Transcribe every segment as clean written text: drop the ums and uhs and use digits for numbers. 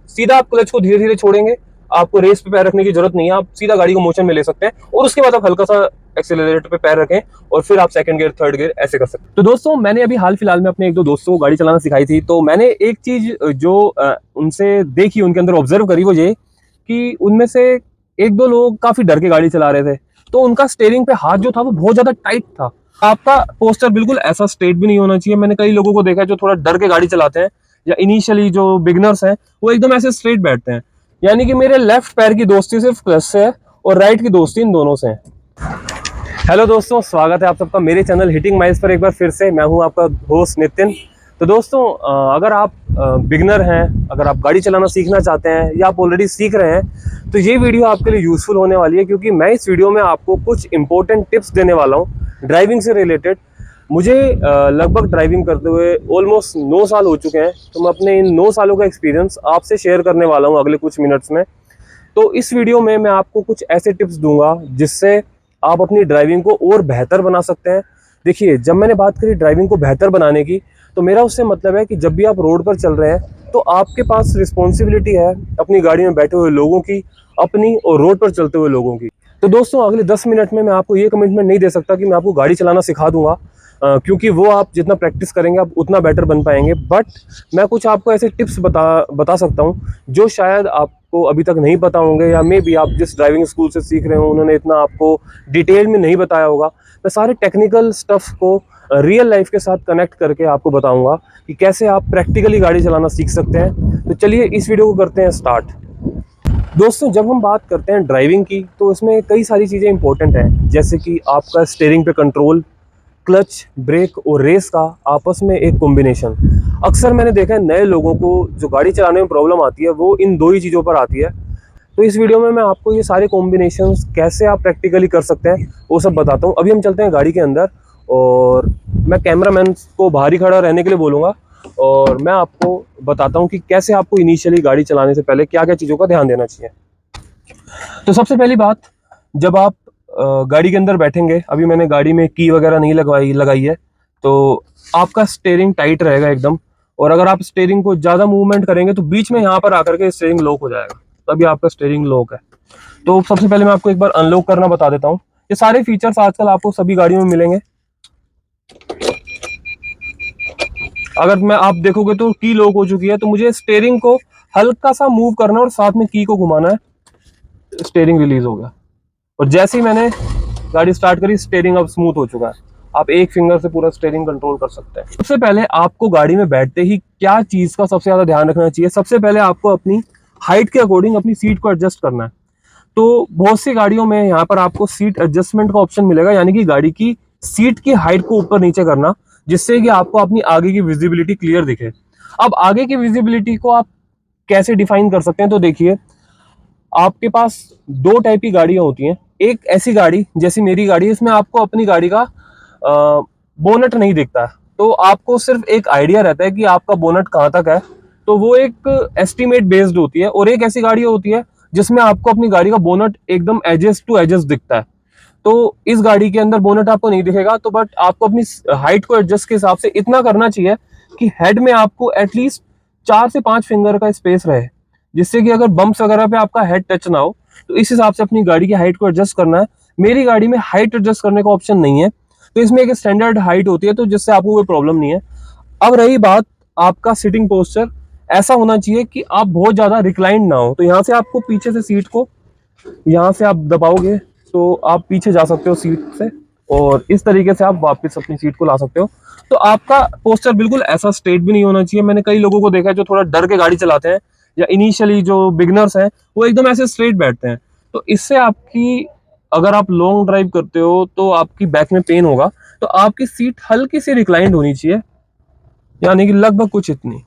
सीधा आप क्लच को धीरे धीरे छोड़ेंगे, आपको रेस पे पैर रखने की जरूरत नहीं है, आप सीधा गाड़ी को मोशन में ले सकते हैं और उसके बाद आप हल्का सा एक्सेलरेटर पे पैर रखें और फिर आप सेकंड गियर थर्ड गियर ऐसे कर सकते हैं। तो दोस्तों मैंने अभी हाल फिलहाल में अपने एक दो दोस्तों को गाड़ी चलाना सिखाई थी, तो मैंने एक चीज जो उनसे देखी, उनके अंदर ऑब्जर्व करी, वो ये कि उनमें से एक दो लोग काफी डर के गाड़ी चला रहे थे। तो उनका स्टीयरिंग पे हाथ जो था वो बहुत ज्यादा टाइट था। आपका पोस्टर बिल्कुल ऐसा स्ट्रेट भी नहीं होना चाहिए। मैंने कई लोगों को देखा है जो थोड़ा डर के गाड़ी चलाते हैं या इनिशियली जो बिगनर्स हैं वो एकदम ऐसे स्ट्रेट बैठते हैं। यानी कि मेरे लेफ्ट पैर की दोस्ती सिर्फ क्लच से है और राइट की दोस्ती इन दोनों से है। हेलो दोस्तों, स्वागत है आप सबका मेरे चैनल हिटिंग माइल्स पर एक बार फिर से। मैं हूं आपका होस्ट नितिन। तो दोस्तों अगर आप बिगनर हैं, अगर आप गाड़ी चलाना सीखना चाहते हैं या आप ऑलरेडी सीख रहे हैं, तो ये वीडियो आपके लिए यूजफुल होने वाली है, क्योंकि मैं इस वीडियो में आपको कुछ इंपॉर्टेंट टिप्स देने वाला हूँ ड्राइविंग से रिलेटेड। मुझे लगभग ड्राइविंग करते हुए ऑलमोस्ट 9 साल हो चुके हैं, तो मैं अपने इन 9 सालों का एक्सपीरियंस आपसे शेयर करने वाला हूँ अगले कुछ मिनट्स में। तो इस वीडियो में मैं आपको कुछ ऐसे टिप्स दूंगा जिससे आप अपनी ड्राइविंग को और बेहतर बना सकते हैं। देखिए, जब मैंने बात करी ड्राइविंग को बेहतर बनाने की, तो मेरा उससे मतलब है कि जब भी आप रोड पर चल रहे हैं तो आपके पास रिस्पॉन्सिबिलिटी है अपनी गाड़ी में बैठे हुए लोगों की, अपनी और रोड पर चलते हुए लोगों की। तो दोस्तों अगले 10 मिनट में मैं आपको ये कमिटमेंट नहीं दे सकता कि मैं आपको गाड़ी चलाना सिखा दूंगा, क्योंकि वो आप जितना प्रैक्टिस करेंगे आप उतना बेटर बन पाएंगे। बट मैं कुछ आपको ऐसे टिप्स बता सकता हूँ जो शायद आपको अभी तक नहीं पता होंगे, या मे बी आप जिस ड्राइविंग स्कूल से सीख रहे हो उन्होंने इतना आपको डिटेल में नहीं बताया होगा। मैं सारे टेक्निकल स्टफ को रियल लाइफ के साथ कनेक्ट करके आपको बताऊंगा कि कैसे आप प्रैक्टिकली गाड़ी चलाना सीख सकते हैं। तो चलिए इस वीडियो को करते हैं स्टार्ट। दोस्तों जब हम बात करते हैं ड्राइविंग की, तो इसमें कई सारी चीज़ें इंपॉर्टेंट हैं, जैसे कि आपका स्टीयरिंग पे कंट्रोल, क्लच, ब्रेक और रेस का आपस में एक कॉम्बिनेशन। अक्सर मैंने देखा है नए लोगों को जो गाड़ी चलाने में प्रॉब्लम आती है वो इन दो ही चीज़ों पर आती है। तो इस वीडियो में मैं आपको ये सारे कॉम्बिनेशंस कैसे आप प्रैक्टिकली कर सकते हैं वो सब बताता हूँ। अभी हम चलते हैं गाड़ी के अंदर और मैं कैमरामैन को बाहर ही खड़ा रहने के लिए बोलूँगा और मैं आपको बताता हूँ कि कैसे आपको इनिशियली गाड़ी चलाने से पहले क्या क्या चीज़ों का ध्यान देना चाहिए। तो सबसे पहली बात, जब आप गाड़ी के अंदर बैठेंगे, अभी मैंने गाड़ी में की वगैरह नहीं लगाई है, तो आपका स्टीयरिंग टाइट रहेगा एकदम। और अगर आप स्टीयरिंग को ज़्यादा मूवमेंट करेंगे तो बीच में यहाँ पर आकर के स्टीयरिंग लॉक हो जाएगा, तभी आपका स्टीयरिंग लॉक है। तो सबसे पहले मैं आपको एक बार अनलॉक करना बता देता हूँ। ये सारे फीचर्स आजकल आपको सभी गाड़ियों में मिलेंगे। अगर मैं आप देखोगे तो की लॉक हो चुकी है, तो मुझे स्टीयरिंग को हल्का सा मूव करना और साथ में की को घुमाना है, स्टीयरिंग रिलीज हो गया। और जैसे ही मैंने गाड़ी स्टार्ट करी, स्टीयरिंग अब स्मूथ हो चुका है। आप एक फिंगर से पूरा स्टीयरिंग कंट्रोल कर सकते हैं। सबसे पहले आपको गाड़ी में बैठते ही क्या चीज का सबसे ज्यादा ध्यान रखना चाहिए, सबसे पहले आपको अपनी हाइट के अकॉर्डिंग अपनी सीट को एडजस्ट करना है। तो बहुत सी गाड़ियों में यहाँ पर आपको सीट एडजस्टमेंट का ऑप्शन मिलेगा, यानी कि गाड़ी की सीट की हाइट को ऊपर नीचे करना, जिससे कि आपको अपनी आगे की विजिबिलिटी क्लियर दिखे। अब आगे की विजिबिलिटी को आप कैसे डिफाइन कर सकते हैं, तो देखिए, आपके पास दो टाइप की गाड़ियां होती हैं। एक ऐसी गाड़ी जैसी मेरी गाड़ी है, इसमें आपको अपनी गाड़ी का बोनट नहीं दिखता है, तो आपको सिर्फ एक आइडिया रहता है कि आपका बोनट कहाँ तक है, तो वो एक एस्टिमेट बेस्ड होती है। और एक ऐसी गाड़ी होती है जिसमें आपको अपनी गाड़ी का बोनट एकदम एजेस टू एजेस दिखता है, तो इस गाड़ी के अंदर बोनट आपको नहीं दिखेगा। तो बट आपको अपनी हाइट को एडजस्ट के हिसाब से इतना करना चाहिए कि हेड में आपको एटलीस्ट 4 से 5 फिंगर का स्पेस रहे, जिससे कि अगर बम्प्स वगैरह पे आपका हेड टच ना हो। तो इस हिसाब से अपनी गाड़ी की हाइट को एडजस्ट करना है। मेरी गाड़ी में हाइट एडजस्ट करने का ऑप्शन नहीं है, तो इसमें एक स्टैंडर्ड हाइट होती है, तो जिससे आपको कोई प्रॉब्लम नहीं है। अब रही बात आपका सिटिंग पोस्चर, ऐसा होना चाहिए कि आप बहुत ज्यादा रिक्लाइंड ना हो। तो यहाँ से आपको पीछे से सीट को यहाँ से आप दबाओगे तो आप पीछे जा सकते हो सीट से, और इस तरीके से आप वापस अपनी सीट को ला सकते हो। तो आपका पोस्चर बिल्कुल ऐसा स्ट्रेट भी नहीं होना चाहिए। मैंने कई लोगों को देखा है जो थोड़ा डर के गाड़ी चलाते हैं या इनिशियली जो बिगनर्स हैं वो एकदम ऐसे स्ट्रेट बैठते हैं। तो इससे आपकी, अगर आप लॉन्ग ड्राइव करते हो तो आपकी बैक में पेन होगा। तो आपकी सीट हल्की सी रिक्लाइंड होनी चाहिए, यानी कि लगभग कुछ इतनी,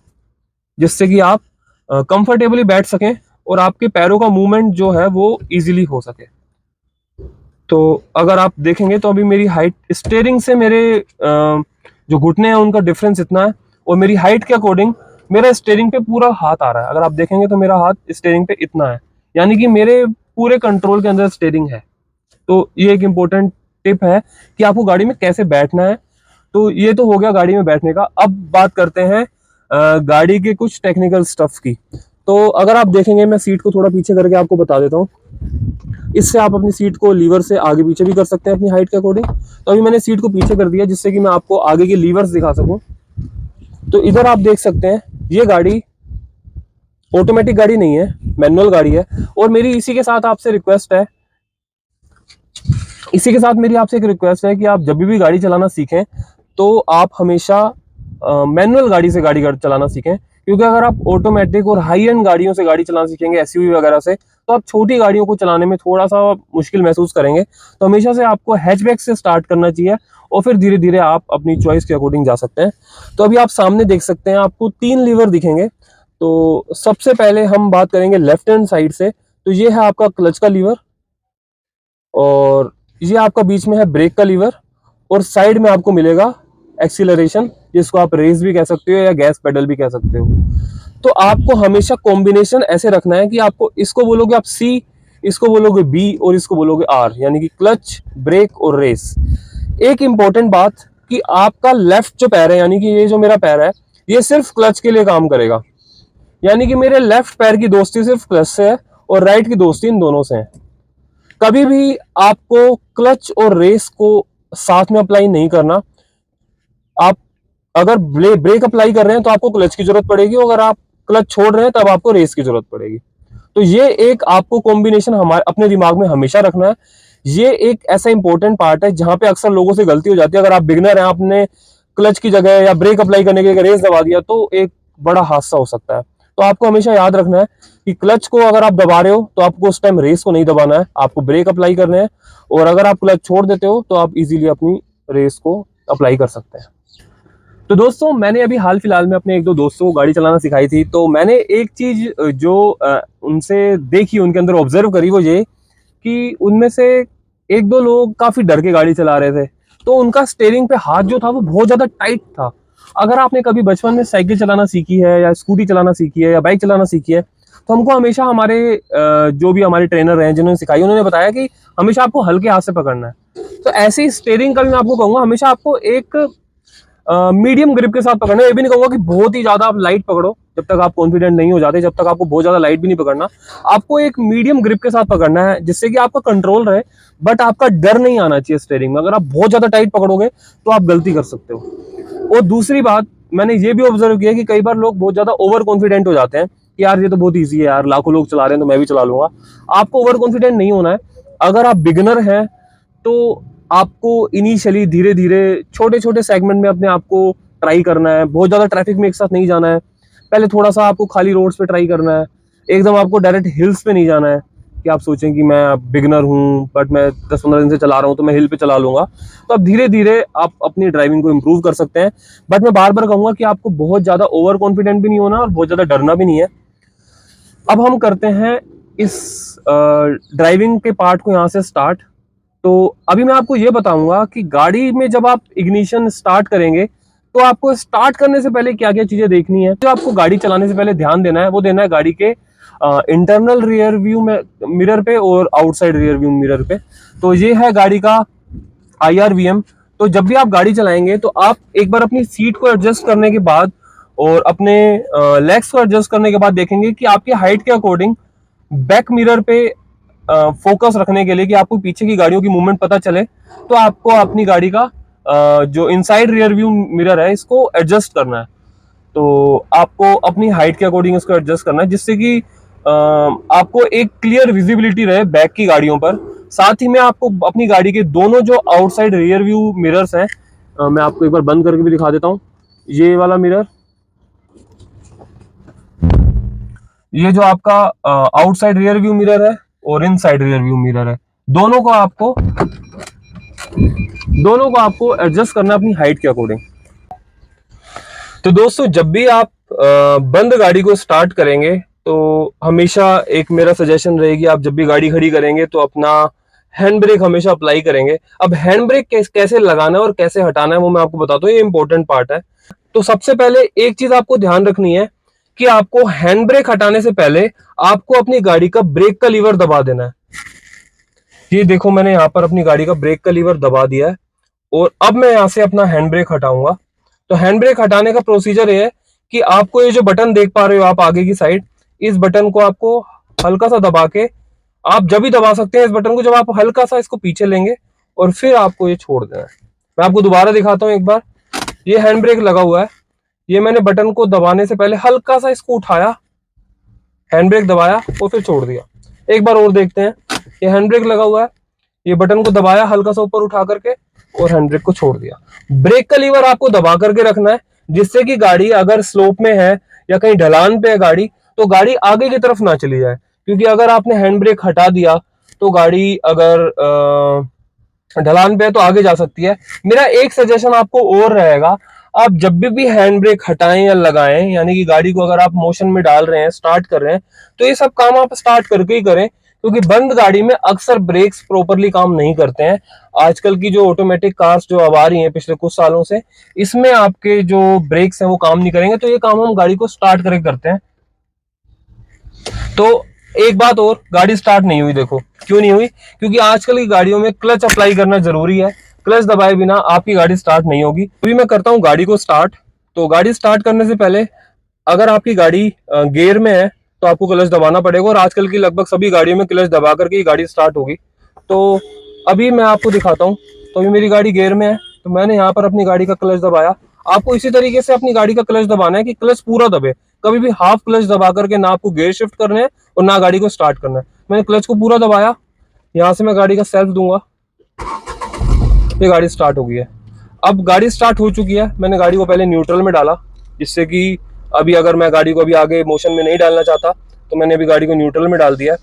जिससे कि आप कंफर्टेबली बैठ सकें और आपके पैरों का मूवमेंट जो है वो इजीली हो सके। तो अगर आप देखेंगे तो अभी मेरी हाइट, स्टीयरिंग से मेरे जो घुटने हैं उनका डिफरेंस इतना है, और मेरी हाइट के अकॉर्डिंग मेरा स्टीयरिंग पे पूरा हाथ आ रहा है। अगर आप देखेंगे तो मेरा हाथ स्टीयरिंग पे इतना है, यानी कि मेरे पूरे कंट्रोल के अंदर स्टीयरिंग है। तो ये एक इम्पोर्टेंट टिप है कि आपको गाड़ी में कैसे बैठना है। तो ये तो हो गया गाड़ी में बैठने का। अब बात करते हैं गाड़ी के कुछ टेक्निकल स्टफ की। तो अगर आप देखेंगे, मैं सीट को थोड़ा पीछे करके आपको बता देता हूँ। इससे आप अपनी सीट को लीवर से आगे पीछे भी कर सकते हैं अपनी हाइट के अकॉर्डिंग। तो अभी मैंने सीट को पीछे कर दिया जिससे कि मैं आपको आगे के लीवर्स दिखा सकूं। तो इधर आप देख सकते हैं, ये गाड़ी ऑटोमेटिक गाड़ी नहीं है, मैनुअल गाड़ी है। और मेरी इसी के साथ आपसे रिक्वेस्ट है, इसी के साथ मेरी आपसे एक रिक्वेस्ट है कि आप जब भी गाड़ी चलाना सीखें तो आप हमेशा मैनुअल गाड़ी से गाड़ी चलाना सीखें। क्योंकि अगर आप ऑटोमेटिक और हाई एंड गाड़ियों से गाड़ी चलाना सीखेंगे, एसयूवी वगैरह से, तो आप छोटी गाड़ियों को चलाने में थोड़ा सा मुश्किल महसूस करेंगे। तो हमेशा से आपको हैचबैक से स्टार्ट करना चाहिए और फिर धीरे धीरे आप अपनी चॉइस के अकॉर्डिंग जा सकते हैं। तो अभी आप सामने देख सकते हैं, आपको 3 लीवर दिखेंगे। तो सबसे पहले हम बात करेंगे लेफ्ट हैंड साइड से। तो ये है आपका क्लच का लीवर, और ये आपका बीच में है ब्रेक का लीवर, और साइड में आपको मिलेगा एक्सीलरेशन, जिसको आप रेस भी कह सकते हो या गैस पेडल भी कह सकते हो। तो आपको हमेशा कॉम्बिनेशन ऐसे रखना है कि आपको इसको बोलोगे आप सी, इसको बोलोगे बी, और इसको बोलोगे आर, यानी कि क्लच, ब्रेक और रेस। एक इंपॉर्टेंट बात कि आपका लेफ्ट जो पैर है, यानी कि ये जो मेरा पैर है, ये सिर्फ क्लच के लिए काम करेगा। यानी कि मेरे लेफ्ट पैर की दोस्ती सिर्फ क्लच से है और राइट की दोस्ती इन दोनों से है। कभी भी आपको क्लच और रेस को साथ में अप्लाई नहीं करना। आप अगर ब्रेक अप्लाई कर रहे हैं तो आपको क्लच की जरूरत पड़ेगी, और अगर आप क्लच छोड़ रहे हैं तब आपको रेस की जरूरत पड़ेगी। तो ये एक आपको कॉम्बिनेशन हमारे अपने दिमाग में हमेशा रखना है। ये एक ऐसा इंपॉर्टेंट पार्ट है जहां पे अक्सर लोगों से गलती हो जाती है। अगर आप बिगनर हैं, आपने क्लच की जगह या ब्रेक अप्लाई करने के लिए रेस दबा दिया तो एक बड़ा हादसा हो सकता है। तो आपको हमेशा याद रखना है कि क्लच को अगर आप दबा रहे हो तो आपको उस टाइम रेस को नहीं दबाना है, आपको ब्रेक अप्लाई करने हैं। और अगर आप क्लच छोड़ देते हो तो आप इजीली अपनी रेस को अप्लाई कर सकते हैं। तो दोस्तों, मैंने अभी हाल फिलहाल में अपने एक दो दोस्तों को गाड़ी चलाना सिखाई थी। तो मैंने एक चीज जो उनसे देखी, उनके अंदर ऑब्जर्व करी, वो ये कि उनमें से एक दो लोग काफी डर के गाड़ी चला रहे थे। तो उनका स्टेयरिंग पे हाथ जो था वो बहुत ज्यादा टाइट था। अगर आपने कभी बचपन में साइकिल चलाना सीखी है या स्कूटी चलाना सीखी है या बाइक चलाना सीखी है, तो हमको हमेशा हमारे जो भी हमारे ट्रेनर हैं जिन्होंने सिखाई, उन्होंने बताया कि हमेशा आपको हल्के हाथ से पकड़ना है। तो ऐसे ही स्टेयरिंग का भी मैं आपको कहूंगा, हमेशा आपको एक मीडियम ग्रिप के साथ पकड़ना है। ये भी नहीं कहूंगा कि बहुत ही ज्यादा आप लाइट पकड़ो, जब तक आप कॉन्फिडेंट नहीं हो जाते, जब तक आपको बहुत ज्यादा लाइट भी नहीं पकड़ना। आपको एक मीडियम ग्रिप के साथ पकड़ना है जिससे कि आपका कंट्रोल रहे, बट आपका डर नहीं आना चाहिए स्टीयरिंग में। अगर आप बहुत ज्यादा टाइट पकड़ोगे तो आप गलती कर सकते हो। और दूसरी बात, मैंने ये भी ऑब्जर्व किया कि कई बार लोग बहुत ज्यादा ओवर कॉन्फिडेंट हो जाते हैं कि यार ये तो बहुत ईजी है यार, लाखों लोग चला रहे हैं तो मैं भी चला लूंगा। आपको ओवर कॉन्फिडेंट नहीं होना है। अगर आप बिगिनर हैं तो आपको इनिशियली धीरे धीरे छोटे छोटे सेगमेंट में अपने आप को ट्राई करना है। बहुत ज्यादा ट्रैफिक में एक साथ नहीं जाना है। पहले थोड़ा सा आपको खाली रोड्स पे ट्राई करना है। एकदम आपको डायरेक्ट हिल्स पे नहीं जाना है कि आप सोचें कि मैं बिगिनर हूं बट मैं 10-15 दिन से चला रहा हूं तो मैं हिल पे चला लूंगा। तो अब धीरे धीरे आप अपनी ड्राइविंग को इम्प्रूव कर सकते हैं। बट मैं बार बार कहूंगा कि आपको बहुत ज्यादा ओवर कॉन्फिडेंट भी नहीं होना और बहुत ज्यादा डरना भी नहीं है। अब हम करते हैं इस ड्राइविंग के पार्ट को यहाँ से स्टार्ट। तो अभी मैं आपको ये बताऊंगा कि गाड़ी में जब आप इग्निशन स्टार्ट करेंगे तो आपको स्टार्ट करने से पहले क्या क्या चीजें देखनी है। जो आपको गाड़ी चलाने से पहले ध्यान देना है वो देना है गाड़ी के इंटरनल रियर व्यू में मिरर पे और आउटसाइड रियर व्यू मिरर पे। तो ये है गाड़ी का IRVM। तो जब भी आप गाड़ी चलाएंगे तो आप एक बार अपनी सीट को एडजस्ट करने के बाद और अपने लेग्स को एडजस्ट करने के बाद देखेंगे कि आपके हाइट के अकॉर्डिंग बैक मिरर पे फोकस रखने के लिए कि आपको पीछे की गाड़ियों की मूवमेंट पता चले, तो आपको अपनी गाड़ी का जो इनसाइड रियर व्यू मिरर है इसको एडजस्ट करना है। तो आपको अपनी हाइट के अकॉर्डिंग इसको एडजस्ट करना है जिससे कि आपको एक क्लियर विजिबिलिटी रहे बैक की गाड़ियों पर। साथ ही में आपको अपनी गाड़ी के दोनों जो आउटसाइड रियर व्यू मिरर्स हैं, मैं आपको एक बार बंद करके भी दिखा देता हूँ। ये वाला मिरर, ये जो आपका आउटसाइड रियर व्यू मिरर है और इनसाइड रियर व्यू मिरर है, दोनों को आपको एडजस्ट करना है अपनी हाइट के अकॉर्डिंग। तो दोस्तों, जब भी आप बंद गाड़ी को स्टार्ट करेंगे तो हमेशा एक मेरा सजेशन रहेगी, आप जब भी गाड़ी खड़ी करेंगे तो अपना हैंड ब्रेक हमेशा अप्लाई करेंगे। अब हैंड ब्रेक कैसे लगाना है और कैसे हटाना है वो मैं आपको बताता हूँ, ये इंपॉर्टेंट पार्ट है। तो सबसे पहले एक चीज आपको ध्यान रखनी है कि आपको हैंड ब्रेक हटाने से पहले आपको अपनी गाड़ी का ब्रेक का लीवर दबा देना है। ये देखो, मैंने यहां पर अपनी गाड़ी का ब्रेक का लीवर दबा दिया है और अब मैं यहां से अपना हैंड ब्रेक हटाऊंगा। तो हैंड ब्रेक हटाने का प्रोसीजर ये है कि आपको ये जो बटन देख पा रहे हो आप आगे की साइड, इस बटन को आपको हल्का सा दबा के, आप जब भी दबा सकते हैं इस बटन को, जब आप हल्का सा इसको पीछे लेंगे और फिर आपको ये छोड़ देना है। मैं आपको दोबारा दिखाता हूं एक बार। ये हैंड ब्रेक लगा हुआ है, ये मैंने बटन को दबाने से पहले हल्का सा इसको उठाया, हैंड ब्रेक दबाया और फिर छोड़ दिया। एक बार और देखते हैं। ये हैंड ब्रेक लगा हुआ है, ये बटन को दबाया हल्का सा ऊपर उठा करके और हैंड ब्रेक को छोड़ दिया। ब्रेक का लीवर आपको दबा करके रखना है, जिससे कि गाड़ी अगर स्लोप में है या कहीं ढलान पे है गाड़ी, तो गाड़ी आगे की तरफ ना चली जाए। क्योंकि अगर आपने हैंड ब्रेक हटा दिया तो गाड़ी अगर ढलान पे है तो आगे जा सकती है। मेरा एक सजेशन आपको और रहेगा, आप जब भी हैंड ब्रेक हटाएं या लगाएं, यानी कि गाड़ी को अगर आप मोशन में डाल रहे हैं, स्टार्ट कर रहे हैं, तो ये सब काम आप स्टार्ट करके ही करें। क्योंकि बंद गाड़ी में अक्सर ब्रेक्स प्रॉपरली काम नहीं करते हैं। आजकल की जो ऑटोमेटिक कार्स जो अब आ रही हैं पिछले कुछ सालों से, इसमें आपके जो ब्रेक्स हैं वो काम नहीं करेंगे, तो ये काम हम गाड़ी को स्टार्ट करके करते हैं। तो एक बात और, गाड़ी स्टार्ट नहीं हुई, देखो क्यों नहीं हुई? क्योंकि आजकल की गाड़ियों में क्लच अप्लाई करना जरूरी है। क्लच दबाए बिना आपकी गाड़ी स्टार्ट नहीं होगी। अभी मैं करता हूं गाड़ी को स्टार्ट। तो गाड़ी स्टार्ट करने से पहले अगर आपकी गाड़ी गियर में है तो आपको क्लच दबाना पड़ेगा, और आजकल की लगभग सभी गाड़ियों में क्लच दबा करके ही गाड़ी स्टार्ट होगी। तो अभी मैं आपको दिखाता हूँ। तो अभी मेरी गाड़ी गियर में है, तो मैंने यहाँ पर अपनी गाड़ी का क्लच दबाया। आपको इसी तरीके से अपनी गाड़ी का क्लच दबाना है कि क्लच पूरा दबे। कभी भी हाफ क्लच दबा करके ना आपको गियर शिफ्ट करना है और ना गाड़ी को स्टार्ट करना है। मैंने क्लच को पूरा दबाया, यहाँ से मैं गाड़ी का सेल्फ दूंगा, ये गाड़ी स्टार्ट हो गई है। अब गाड़ी स्टार्ट हो चुकी है। मैंने गाड़ी को पहले न्यूट्रल में डाला, जिससे कि अभी अगर मैं गाड़ी को अभी आगे मोशन में नहीं डालना चाहता तो मैंने अभी गाड़ी को न्यूट्रल में डाल दिया है।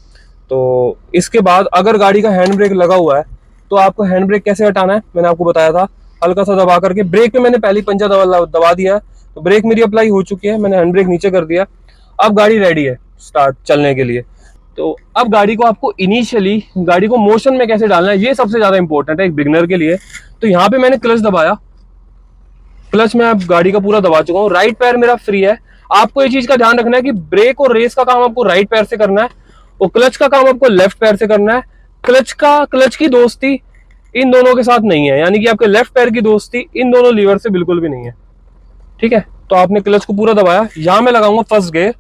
तो इसके बाद अगर गाड़ी का हैंड ब्रेक लगा हुआ है तो आपको हैंड ब्रेक कैसे हटाना है मैंने आपको बताया था, हल्का सा दबा करके। ब्रेक पे मैंने पहले पंजा दबा दिया है, तो ब्रेक मेरी अप्लाई हो चुकी है। मैंने हैंड ब्रेक नीचे कर दिया। अब गाड़ी रेडी है स्टार्ट चलने के लिए। तो अब गाड़ी को आपको इनिशियली गाड़ी को मोशन में कैसे डालना है, ये सबसे ज्यादा इंपॉर्टेंट है एक बिगनर के लिए। तो यहाँ पे मैंने क्लच दबाया, क्लच में अब गाड़ी का पूरा दबा चुका हूँ, राइट पैर मेरा फ्री है। आपको ये चीज का ध्यान रखना है कि ब्रेक और रेस का काम आपको राइट पैर से करना है और क्लच का काम आपको लेफ्ट पैर से करना है। क्लच की दोस्ती इन दोनों के साथ नहीं है, यानी कि आपके लेफ्ट पैर की दोस्ती इन दोनों लीवर से बिल्कुल भी नहीं है। ठीक है, तो आपने क्लच को पूरा दबाया। यहां मैं लगाऊंगा फर्स्ट गियर।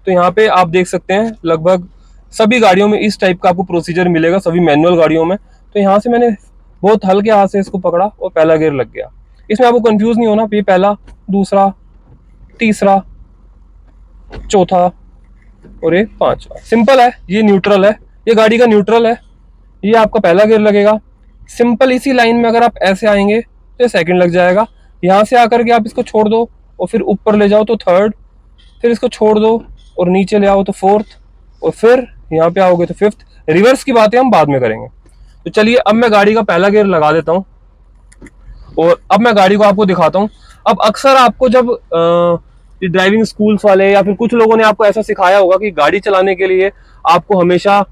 तो यहाँ पे आप देख सकते हैं लगभग सभी गाड़ियों में इस टाइप का आपको प्रोसीजर मिलेगा, सभी मैनुअल गाड़ियों में। तो यहाँ से मैंने बहुत हल्के हाथ से इसको पकड़ा और पहला गियर लग गया। इसमें आपको कंफ्यूज नहीं होना, ये पहला, दूसरा, तीसरा, चौथा और ये पांचवा। सिंपल है, ये न्यूट्रल है, ये गाड़ी का न्यूट्रल है, ये आपका पहला गियर लगेगा। सिंपल इसी लाइन में अगर आप ऐसे आएंगे तो ये सेकंड लग जाएगा। यहाँ से आकर के आप इसको छोड़ दो और फिर ऊपर ले जाओ तो थर्ड, फिर इसको छोड़ दो और नीचे ले आओ तो फोर्थ, और फिर यहाँ पे आओगे तो फिफ्थ। रिवर्स की बातें हम बाद में करेंगे। तो चलिए अब मैं गाड़ी का पहला गियर लगा देता हूँ और अब मैं गाड़ी को आपको दिखाता हूँ। अब अक्सर आपको जब ड्राइविंग स्कूल्स वाले या फिर कुछ लोगों ने आपको ऐसा सिखाया होगा कि गाड़ी चलाने के लिए आपको हमेशा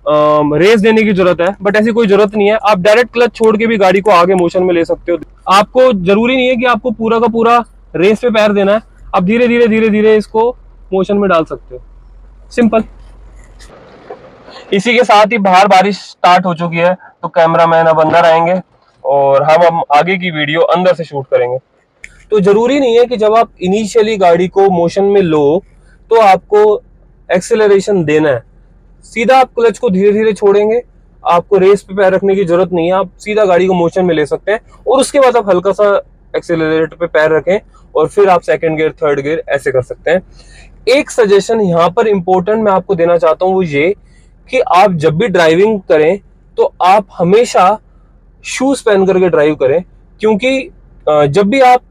रेस देने की जरूरत है, बट ऐसी कोई जरूरत नहीं है। आप डायरेक्ट क्लच छोड़ के भी गाड़ी को आगे मोशन में ले सकते हो। आपको जरूरी नहीं है कि आपको पूरा का पूरा रेस पे पैर देना है, आप धीरे धीरे धीरे धीरे इसको मोशन में डाल सकते हो, सिंपल। इसी के साथ ही बाहर बारिश स्टार्ट हो चुकी है, तो कैमरामैन अब अंदर आएंगे और हम आगे की वीडियो अंदर से शूट करेंगे। तो जरूरी नहीं है कि जब आप इनिशियली गाड़ी को मोशन में लो तो आपको एक्सेलरेशन देना है। सीधा आप क्लच को धीरे धीरे छोड़ेंगे, आपको रेस पे पैर रखने की जरूरत नहीं है। आप सीधा गाड़ी को मोशन में ले सकते हैं और उसके बाद आप हल्का सा एक्सेलरेटर पे पैर रखें और फिर आप सेकंड गियर, थर्ड गियर ऐसे कर सकते हैं। एक सजेशन यहाँ पर इंपॉर्टेंट मैं आपको देना चाहता हूँ, वो ये कि आप जब भी ड्राइविंग करें तो आप हमेशा शूज पहन करके ड्राइव करें। क्योंकि जब भी आप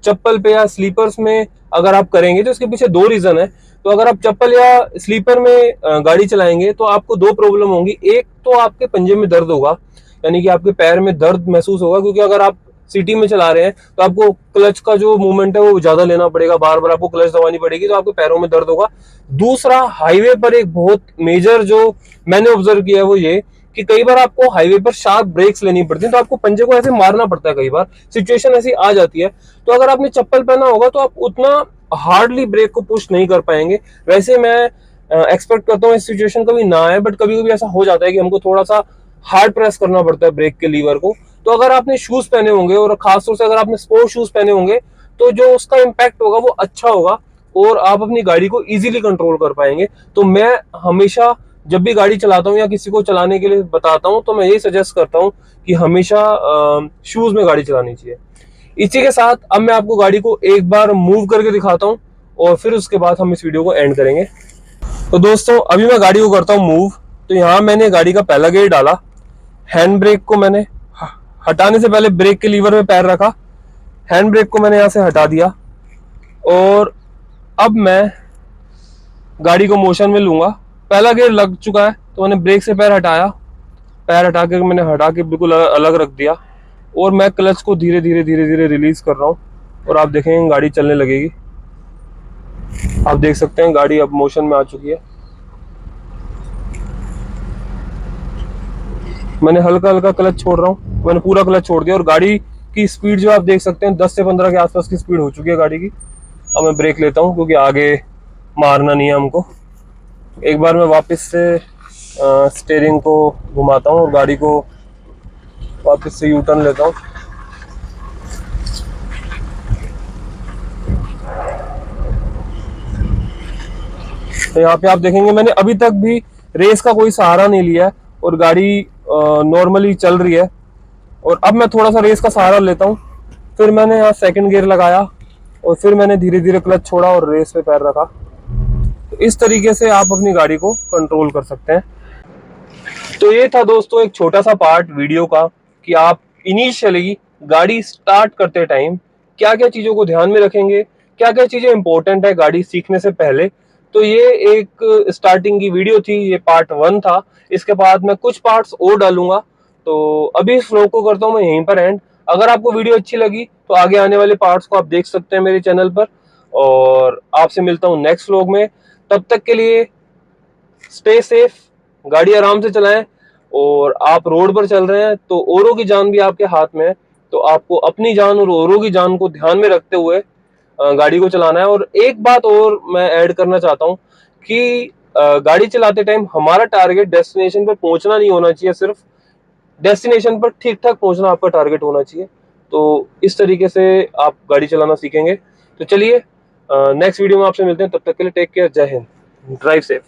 चप्पल पे या स्लीपर्स में अगर आप करेंगे तो इसके पीछे दो रीजन है। तो अगर आप चप्पल या स्लीपर में गाड़ी चलाएंगे तो आपको दो प्रॉब्लम होंगी। एक तो आपके पंजे में दर्द होगा, यानी कि आपके पैर में दर्द महसूस होगा, क्योंकि अगर आप सिटी में चला रहे हैं तो आपको क्लच का जो मूवमेंट है वो ज्यादा लेना पड़ेगा, बार बार आपको क्लच दबानी पड़ेगी, तो आपके पैरों में दर्द होगा। दूसरा, हाईवे पर एक बहुत मेजर जो मैंने ऑब्जर्व किया है वो ये कि कई बार आपको हाईवे पर शार्प ब्रेक्स लेनी पड़ती है, तो आपको पंजे को ऐसे मारना पड़ता है, कई बार सिचुएशन ऐसी आ जाती है। तो अगर आपने चप्पल पहना होगा तो आप उतना हार्डली ब्रेक को पुश नहीं कर पाएंगे। वैसे मैं एक्सपेक्ट करता हूँ इस सिचुएशन कभी ना आए, बट कभी कभी ऐसा हो जाता है कि हमको थोड़ा सा हार्ड प्रेस करना पड़ता है ब्रेक के लीवर को। तो अगर आपने शूज पहने होंगे और खासतौर से अगर आपने स्पोर्ट शूज पहने होंगे तो जो उसका इम्पैक्ट होगा वो अच्छा होगा और आप अपनी गाड़ी को इजीली कंट्रोल कर पाएंगे। तो मैं हमेशा जब भी गाड़ी चलाता हूँ या किसी को चलाने के लिए बताता हूँ तो मैं यही सजेस्ट करता हूँ कि हमेशा शूज में गाड़ी चलानी चाहिए। इसी के साथ अब मैं आपको गाड़ी को एक बार मूव करके दिखाता हूँ और फिर उसके बाद हम इस वीडियो को एंड करेंगे। तो दोस्तों अभी मैं गाड़ी को करता हूँ मूव। तो यहाँ मैंने गाड़ी का पहला गियर डाला, हैंड ब्रेक को मैंने हटाने से पहले ब्रेक के लीवर में पैर रखा, हैंड ब्रेक को मैंने यहाँ से हटा दिया और अब मैं गाड़ी को मोशन में लूंगा। पहला गियर लग चुका है तो मैंने ब्रेक से पैर हटाया, पैर हटा के मैंने हटा के बिल्कुल अलग रख दिया और मैं क्लच को धीरे धीरे धीरे धीरे रिलीज कर रहा हूँ और आप देखेंगे गाड़ी चलने लगेगी। आप देख सकते हैं गाड़ी अब मोशन में आ चुकी है। मैंने हल्का हल्का क्लच छोड़ रहा हूँ, मैंने पूरा क्लच छोड़ दिया और गाड़ी की स्पीड जो आप देख सकते हैं 10 से 15 के आसपास की स्पीड हो चुकी है गाड़ी की। अब मैं ब्रेक लेता हूँ क्योंकि आगे मारना नहीं है हमको। एक बार मैं वापस से स्टीयरिंग को घुमाता हूँ और गाड़ी को वापस से यू टर्न लेता हूँ। तो यहाँ पे आप देखेंगे मैंने अभी तक भी रेस का कोई सहारा नहीं लिया है और गाड़ी नॉर्मली चल रही है। और अब मैं थोड़ा सा रेस का सहारा लेता हूँ, फिर मैंने यहाँ सेकंड गियर लगाया और फिर मैंने धीरे धीरे क्लच छोड़ा और रेस पे पैर रखा। तो इस तरीके से आप अपनी गाड़ी को कंट्रोल कर सकते हैं। तो ये था दोस्तों एक छोटा सा पार्ट वीडियो का कि आप इनिशियली गाड़ी स्टार्ट करते टाइम क्या क्या चीजों को ध्यान में रखेंगे, क्या क्या चीजें इंपॉर्टेंट है गाड़ी सीखने से पहले। तो ये एक स्टार्टिंग की वीडियो थी, ये पार्ट 1 था। इसके बाद मैं कुछ पार्ट्स और डालूंगा। तो अभी इस व्लॉग को करता हूँ मैं यहीं पर एंड। अगर आपको वीडियो अच्छी लगी तो आगे आने वाले पार्ट्स को आप देख सकते हैं मेरे चैनल पर और आपसे मिलता हूँ नेक्स्ट व्लॉग में। तब तक के लिए स्टे सेफ, गाड़ी आराम से चलाएं और आप रोड पर चल रहे हैं तो औरों की जान भी आपके हाथ में है। तो आपको अपनी जान और औरों की जान को ध्यान में रखते हुए गाड़ी को चलाना है। और एक बात और मैं ऐड करना चाहता हूं कि गाड़ी चलाते टाइम हमारा टारगेट डेस्टिनेशन पर पहुंचना नहीं होना चाहिए, सिर्फ डेस्टिनेशन पर ठीक ठाक पहुंचना आपका टारगेट होना चाहिए। तो इस तरीके से आप गाड़ी चलाना सीखेंगे। तो चलिए नेक्स्ट वीडियो में आपसे मिलते हैं, तब तक के लिए टेक केयर, जय हिंद, ड्राइव सेफ।